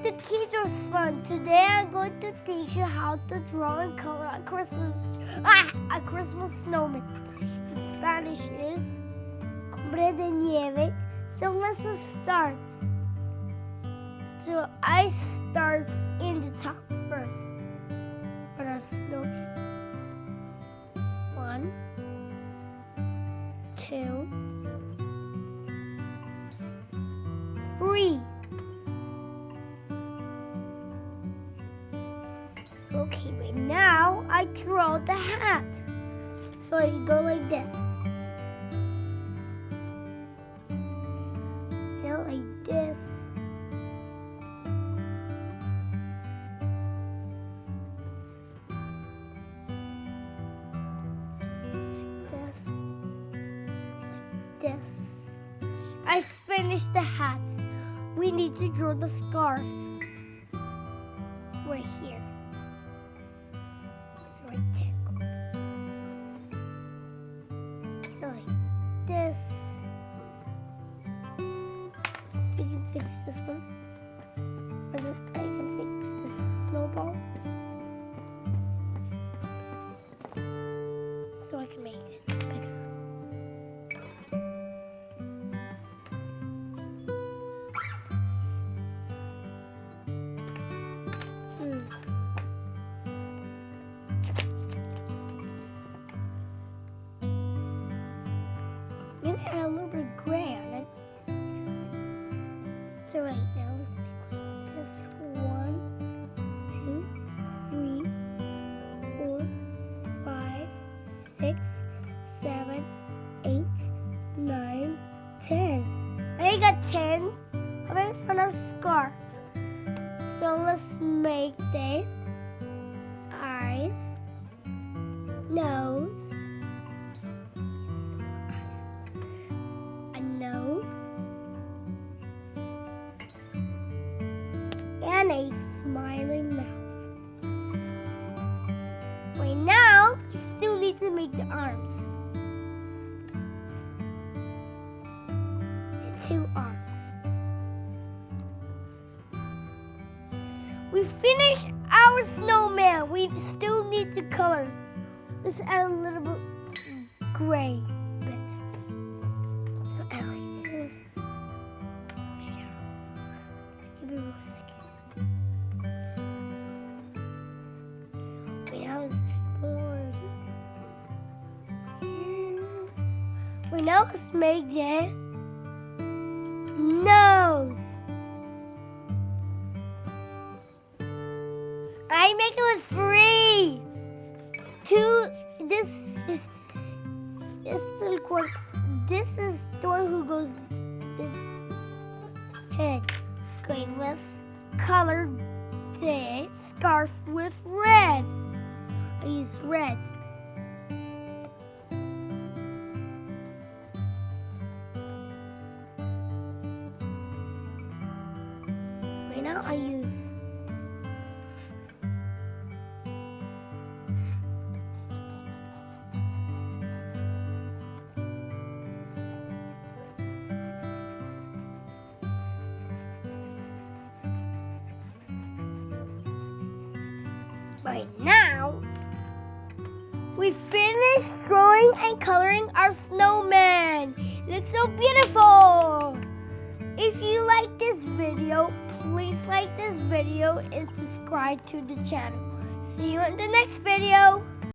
to KidDraws Fun. Today I'm going to teach you how to draw and color a Christmas snowman. In Spanish is hombre de nieve. So let's start. So I start in the top first for our snowman. 1, 2, 3. Okay, right now I draw the hat. So I go like this. Like this. Like this. I finished the hat. We need to draw the scarf. Right here. It's right there. Like this. So you can fix this one. I can fix this snowball. So I can make it bigger. I'm gonna add a little bit of gray on it. So right now, let's make like this. 1, 2, 3, 4, 5, 6, 7, 8, 9, 10. I got 10. How about for our scarf? So let's make the eyes, nose, a nose, and a smiling mouth. Right now, you still need to make the arms. 2 arms. We finished our snowman. We still need to color. Let's add a little bit gray bit. So add like this. Give it a real second. Now let's make the nose. I make it with 3. 2. This is the one. This is the one who goes the head. Okay, let's color the scarf with red. I use red. Right now I use we finished drawing and coloring our snowman. It looks so beautiful. If you like this video, please like this video and subscribe to the channel. See you in the next video.